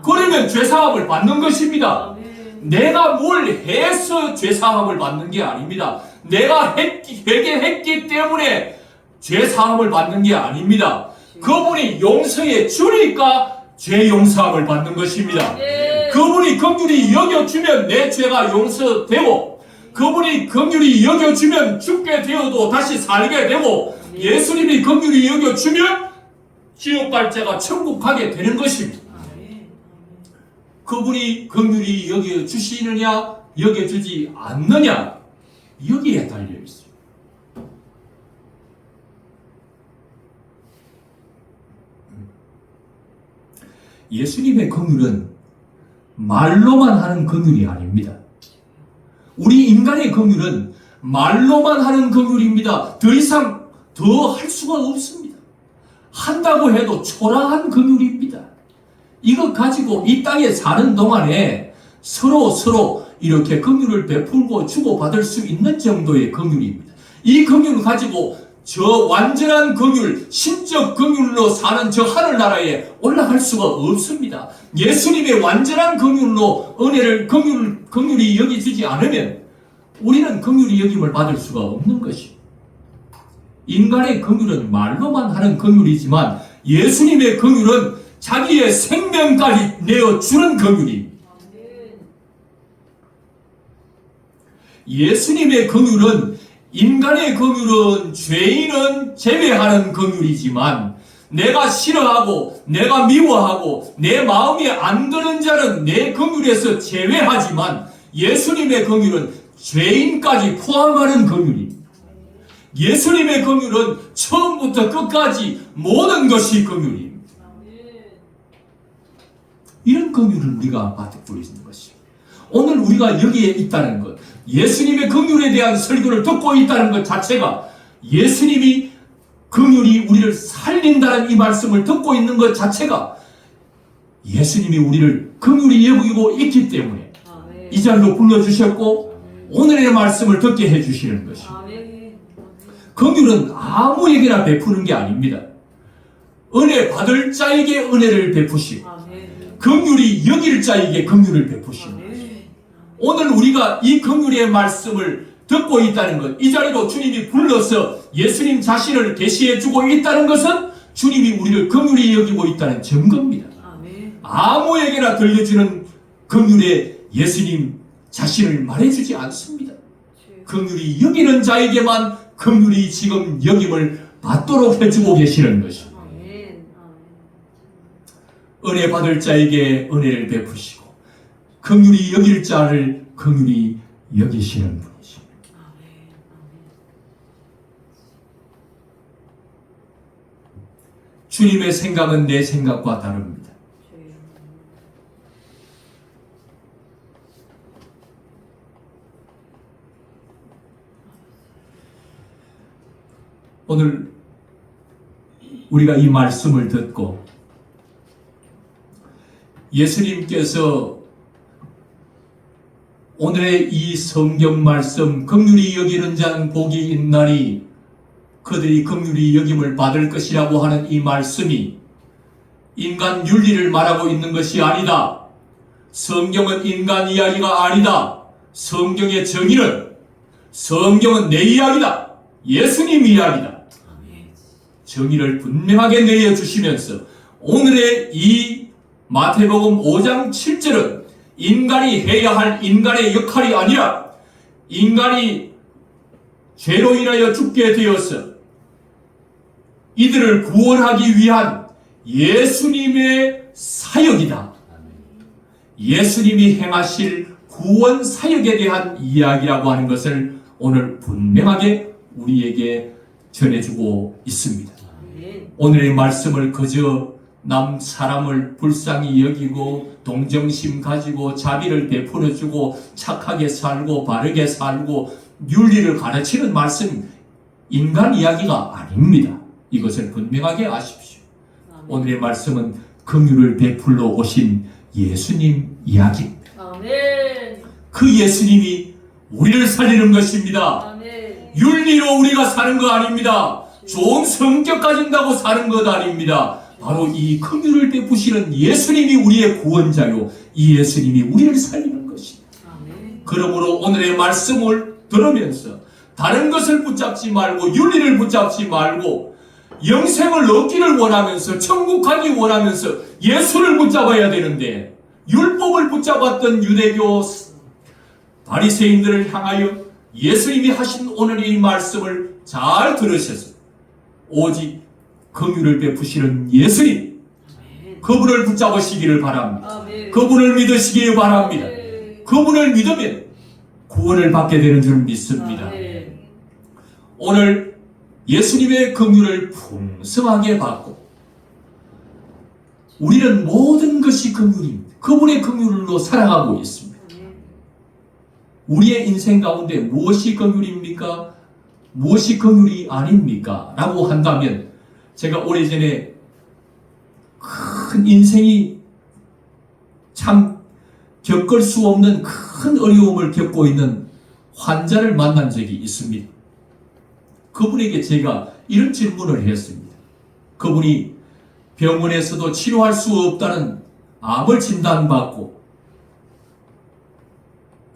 그러면 죄사함을 받는 것입니다. 내가 뭘 해서 죄사함을 받는 게 아닙니다. 내가 회개했기 때문에 죄사함을 받는 게 아닙니다. 그분이 용서해 주니까 죄 용서함을 받는 것입니다. 그분이 긍휼히 여겨주면 내 죄가 용서되고, 그분이 긍휼히 여겨주면 죽게 되어도 다시 살게 되고, 예수님이 긍휼히 여겨주면 지옥 갈 자가 천국 가게 되는 것입니다. 그분이 긍휼히 여겨주시느냐 여겨주지 않느냐, 여기에 달려 있습니다. 예수님의 긍휼은 말로만 하는 긍휼이 아닙니다. 우리 인간의 긍휼은 말로만 하는 긍휼입니다. 더 이상 더 할 수가 없습니다. 한다고 해도 초라한 긍휼입니다. 이것 가지고 이 땅에 사는 동안에 서로 이렇게 긍휼을 베풀고 주고받을 수 있는 정도의 긍휼입니다. 이 긍휼을 가지고 저 완전한 긍휼, 신적 긍휼로 사는 저 하늘나라에 올라갈 수가 없습니다. 예수님의 완전한 긍휼로 은혜를 긍휼히 여기주지 않으면 우리는 긍휼히 여김을 받을 수가 없는 것입니다. 인간의 긍휼은 말로만 하는 긍휼이지만 예수님의 긍휼은 자기의 생명까지 내어주는 긍휼입니다. 예수님의 긍휼은 인간의 긍휼은 죄인은 제외하는 긍휼이지만 내가 싫어하고 내가 미워하고 내 마음에 안 드는 자는 내 긍휼에서 제외하지만 예수님의 긍휼은 죄인까지 포함하는 긍휼입니다. 예수님의 긍휼은 처음부터 끝까지 모든 것이 긍휼입니다. 이런 긍휼을 우리가 받고 있는 것입니다. 오늘 우리가 여기에 있다는 것, 예수님의 긍휼에 대한 설교를 듣고 있다는 것 자체가 예수님이 긍휼이 우리를 살린다는 이 말씀을 듣고 있는 것 자체가 예수님이 우리를 긍휼히 여기고 있기 때문에 이 자리로 불러주셨고 오늘의 말씀을 듣게 해주시는 것입니다. 긍휼은 아무에게나 베푸는 게 아닙니다. 은혜 받을 자에게 은혜를 베푸시고 긍휼이 여길 자에게 긍휼을 베푸시는 것입니다. 오늘 우리가 이 긍휼의 말씀을 듣고 있다는 것, 이 자리로 주님이 불러서 예수님 자신을 계시해 주고 있다는 것은 주님이 우리를 긍휼히 여기고 있다는 증거입니다. 아무에게나 들려주는 긍휼에 예수님 자신을 말해주지 않습니다. 긍휼히 여기는 자에게만 긍휼히 지금 여김을 받도록 해주고 계시는 것입니다. 은혜 받을 자에게 은혜를 베푸시고 긍휼히 여길 자를 긍휼히 여기시는 분이십니다. 주님의 생각은 내 생각과 다릅니다. 오늘 우리가 이 말씀을 듣고 예수님께서 오늘의 이 성경 말씀 긍휼히 여기는 자는 복이 있나니 그들이 긍휼히 여김을 받을 것이라고 하는 이 말씀이 인간 윤리를 말하고 있는 것이 아니다. 성경은 인간 이야기가 아니다. 성경의 정의는 성경은 내 이야기다. 예수님 이야기다. 정의를 분명하게 내려주시면서 오늘의 이 마태복음 5장 7절은 인간이 해야 할 인간의 역할이 아니라 인간이 죄로 인하여 죽게 되어서 이들을 구원하기 위한 예수님의 사역이다. 예수님이 행하실 구원 사역에 대한 이야기라고 하는 것을 오늘 분명하게 우리에게 전해주고 있습니다. 오늘의 말씀을 그저 남 사람을 불쌍히 여기고 동정심 가지고 자비를 베풀어주고 착하게 살고 바르게 살고 윤리를 가르치는 말씀, 인간 이야기가 아닙니다. 이것을 분명하게 아십시오. 오늘의 말씀은 긍휼을 베풀러 오신 예수님 이야기입니다. 그 예수님이 우리를 살리는 것입니다. 윤리로 우리가 사는 거 아닙니다. 좋은 성격 가진다고 사는 것 아닙니다. 바로 이 긍휼을 베푸시는 예수님이 우리의 구원자요, 이 예수님이 우리를 살리는 것입니다. 그러므로 오늘의 말씀을 들으면서 다른 것을 붙잡지 말고 윤리를 붙잡지 말고 영생을 얻기를 원하면서 천국 가기 원하면서 예수를 붙잡아야 되는데 율법을 붙잡았던 유대교 바리새인들을 향하여 예수님이 하신 오늘 이 말씀을 잘 들으셔서 오직 긍휼을 베푸시는 예수님, 그분을 붙잡으시기를 바랍니다. 그분을 믿으시기를 바랍니다. 그분을 믿으면 구원을 받게 되는 줄 믿습니다. 오늘 예수님의 긍휼을 풍성하게 받고 우리는 모든 것이 긍휼입니다. 그분의 긍휼로 살아가고 있습니다. 우리의 인생 가운데 무엇이 긍휼입니까? 무엇이 긍휼이 아닙니까? 라고 한다면 제가 오래전에 큰 인생이 참 겪을 수 없는 큰 어려움을 겪고 있는 환자를 만난 적이 있습니다. 그분에게 제가 이런 질문을 했습니다. 그분이 병원에서도 치료할 수 없다는 암을 진단받고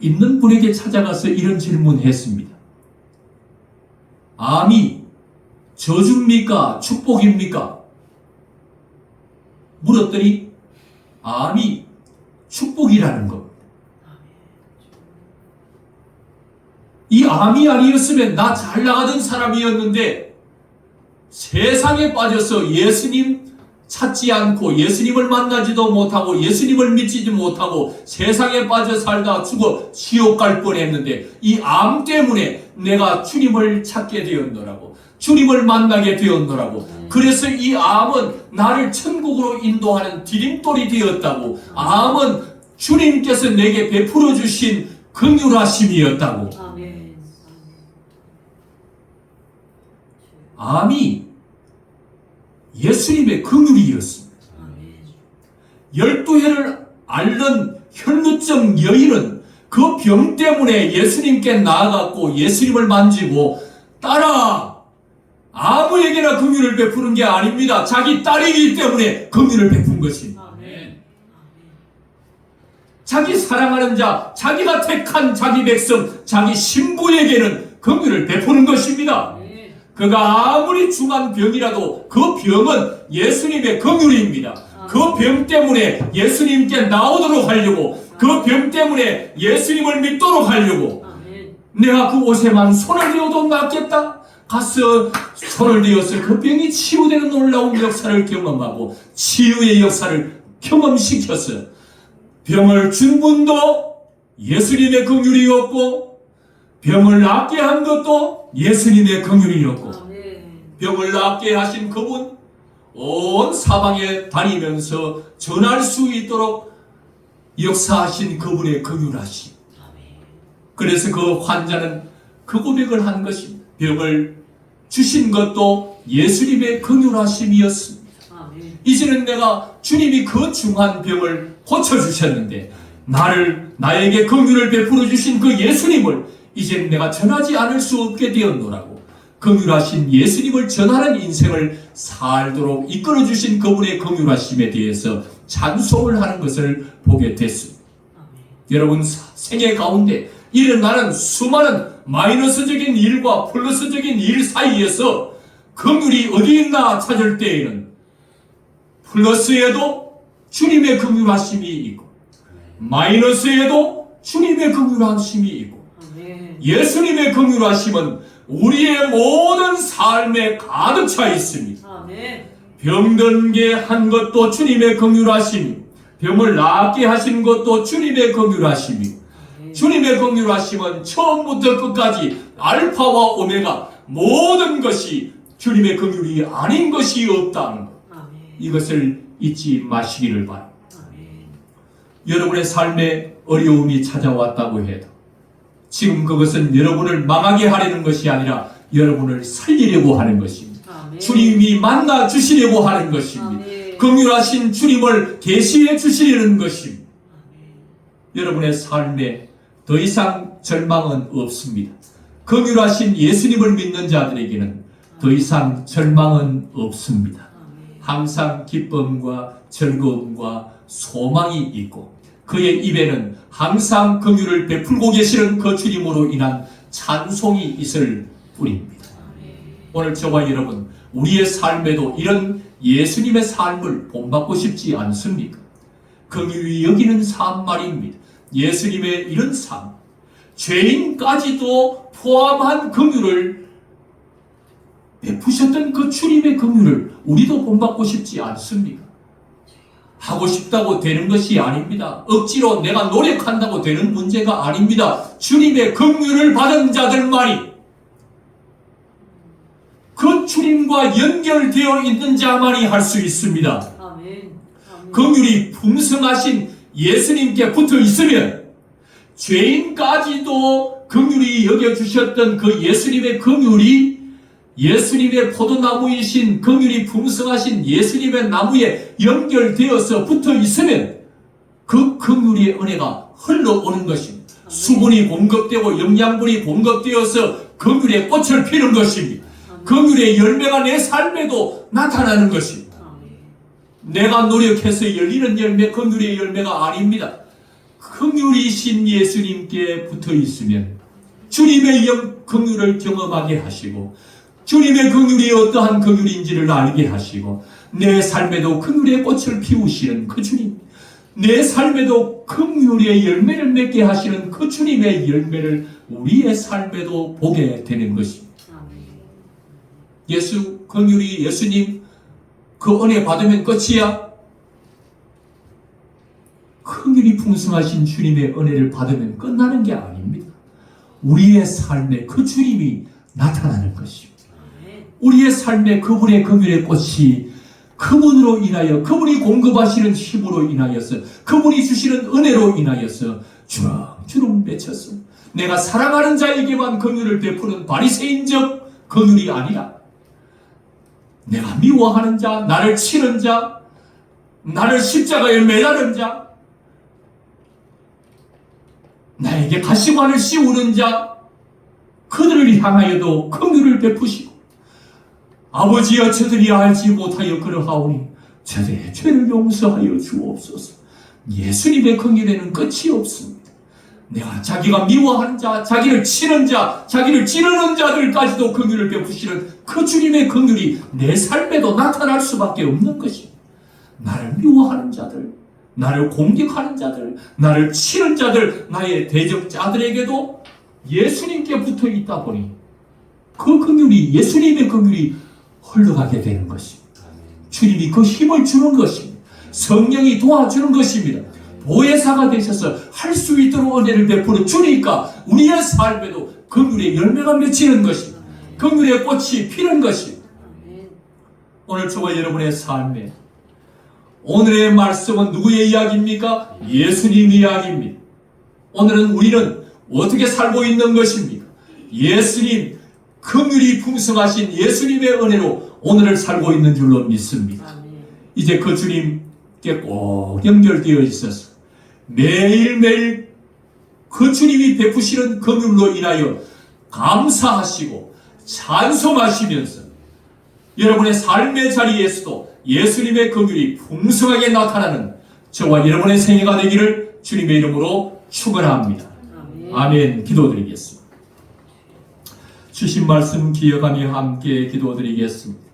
있는 분에게 찾아가서 이런 질문했습니다. 암이 저주입니까? 축복입니까? 물었더니 암이 축복이라는 겁니다. 이 암이 아니었으면 나 잘 나가던 사람이었는데 세상에 빠져서 예수님 찾지 않고 예수님을 만나지도 못하고 예수님을 믿지도 못하고 세상에 빠져 살다 죽어 지옥 갈 뻔했는데 이 암 때문에 내가 주님을 찾게 되었노라고, 주님을 만나게 되었노라고. 그래서 이 암은 나를 천국으로 인도하는 디딤돌이 되었다고. 암은 주님께서 내게 베풀어 주신 긍휼하심이었다고. 암이 예수님의 긍휼이었습니다. 12해를 앓는 혈루증 여인은 그 병 때문에 예수님께 나아갔고 예수님을 만지고 딸아, 아무에게나 긍휼을 베푸는 게 아닙니다. 자기 딸이기 때문에 긍휼을 베푼 것입니다. 자기 사랑하는 자, 자기가 택한 자기 백성, 자기 신부에게는 긍휼을 베푸는 것입니다. 그가 아무리 중한 병이라도 그 병은 예수님의 긍휼입니다. 그 병 때문에 예수님께 나오도록 하려고, 그 병 때문에 예수님을 믿도록 하려고, 내가 그 옷에만 손을 대어도 낫겠다? 가서 손을 대어서 그 병이 치유되는 놀라운 역사를 경험하고 치유의 역사를 경험시켜서 병을 준 분도 예수님의 긍휼이었고 병을 낫게 한 것도 예수님의 긍휼이었고 병을 낫게 하신 그분 온 사방에 다니면서 전할 수 있도록 역사하신 그분의 긍휼하심. 그래서 그 환자는 그 고백을 한 것입니다. 병을 주신 것도 예수님의 긍휼하심이었습니다. 이제는 내가 주님이 그 중한 병을 고쳐주셨는데 나에게 긍휼을 베풀어 주신 그 예수님을 이제는 내가 전하지 않을 수 없게 되었노라고. 긍휼하신 예수님을 전하는 인생을 살도록 이끌어 주신 그분의 긍휼하심에 대해서 찬송을 하는 것을 보게 됐습니다. 여러분 생애 가운데 일어나는 수많은 마이너스적인 일과 플러스적인 일 사이에서 긍휼이 어디 있나 찾을 때에는 플러스에도 주님의 긍휼하심이 있고 마이너스에도 주님의 긍휼하심이 있고 예수님의 긍휼하심은 우리의 모든 삶에 가득 차 있습니다. 병들게 한 것도 주님의 긍휼하심이, 병을 낫게 하신 것도 주님의 긍휼하심이, 주님의 긍휼하심은 처음부터 끝까지 알파와 오메가 모든 것이 주님의 긍휼이 아닌 것이 없다는 것. 이것을 잊지 마시기를 바랍니다. 여러분의 삶에 어려움이 찾아왔다고 해도 지금 그것은 여러분을 망하게 하려는 것이 아니라 여러분을 살리려고 하는 것입니다. 주님이 만나 주시려고 하는 것입니다. 긍휼하신 주님을 계시해 주시려는 것입니다. 여러분의 삶에 더 이상 절망은 없습니다. 긍휼하신 예수님을 믿는 자들에게는 더 이상 절망은 없습니다. 항상 기쁨과 즐거움과 소망이 있고 그의 입에는 항상 긍휼을 베풀고 계시는 그 주님으로 인한 찬송이 있을 뿐입니다. 오늘 저와 여러분 우리의 삶에도 이런 예수님의 삶을 본받고 싶지 않습니까? 긍휼히 여기는 삶 말입니다. 예수님의 이런 삶, 죄인까지도 포함한 긍휼을 베푸셨던 그 주님의 긍휼을 우리도 본받고 싶지 않습니까? 하고 싶다고 되는 것이 아닙니다. 억지로 내가 노력한다고 되는 문제가 아닙니다. 주님의 긍휼을 받은 자들만이, 그 주님과 연결되어 있는 자만이 할 수 있습니다. 긍휼이 풍성하신 예수님께 붙어 있으면 죄인까지도 긍휼히 여겨주셨던 그 예수님의 긍휼이 예수님의 포도나무이신 긍휼이 풍성하신 예수님의 나무에 연결되어서 붙어 있으면 그 긍휼의 은혜가 흘러오는 것입니다. 수분이 공급되고 영양분이 공급되어서 긍휼의 꽃을 피는 것입니다. 긍휼의 열매가 내 삶에도 나타나는 것입니다. 내가 노력해서 열리는 열매, 긍휼의 열매가 아닙니다. 긍휼이신 예수님께 붙어 있으면 주님의 긍휼을 경험하게 하시고 주님의 긍휼이 어떠한 긍휼인지를 알게 하시고 내 삶에도 긍휼의 꽃을 피우시는 그 주님, 내 삶에도 긍휼의 열매를 맺게 하시는 그 주님의 열매를 우리의 삶에도 보게 되는 것입니다. 긍휼이 예수님 그 은혜 받으면 끝이야? 긍휼이 풍성하신 주님의 은혜를 받으면 끝나는 게 아닙니다. 우리의 삶에 그 주님이 나타나는 것입니다. 우리의 삶에 그분의 긍휼의 꽃이 그분으로 인하여, 그분이 공급하시는 힘으로 인하여서, 그분이 주시는 은혜로 인하여서 주렁주렁 맺혔어. 내가 사랑하는 자에게만 긍휼을 베푸는 바리새인적 긍휼이 아니라 내가 미워하는 자, 나를 치는 자, 나를 십자가에 매다는 자, 나에게 가시관을 씌우는 자, 그들을 향하여도 긍휼을 베푸시고, 아버지여 저들이 알지 못하여 그러하오니 저들의 죄를 용서하여 주옵소서. 예수님의 긍휼에는 끝이 없습니다. 내가 자기가 미워하는 자, 자기를 치는 자, 자기를 찌르는 자들까지도 긍휼을 베푸시는 그 주님의 긍휼이 내 삶에도 나타날 수밖에 없는 것입니다. 나를 미워하는 자들, 나를 공격하는 자들, 나를 치는 자들, 나의 대적자들에게도 예수님께 붙어 있다 보니 그 긍휼이, 예수님의 긍휼이 흘러가게 되는 것입니다. 주님이 그 힘을 주는 것입니다. 성령이 도와주는 것입니다. 보혜사가 되셔서 할 수 있도록 은혜를 베푸는 주니까 우리의 삶에도 긍휼의 열매가 맺히는 것입니다. 긍휼의 꽃이 피는 것입니다. 오늘 저와 여러분의 삶에 오늘의 말씀은 누구의 이야기입니까? 예수님 이야기입니다. 오늘은 우리는 어떻게 살고 있는 것입니까? 예수님, 긍휼이 풍성하신 예수님의 은혜로 오늘을 살고 있는 줄로 믿습니다. 이제 그 주님께 꼭 연결되어 있어서 매일매일 그 주님이 베푸시는 긍휼로 인하여 감사하시고 찬송하시면서 여러분의 삶의 자리에서도 예수님의 긍휼이 풍성하게 나타나는 저와 여러분의 생애가 되기를 주님의 이름으로 축원합니다. 아멘. 기도드리겠습니다. 주신 말씀 기억하며 함께 기도드리겠습니다.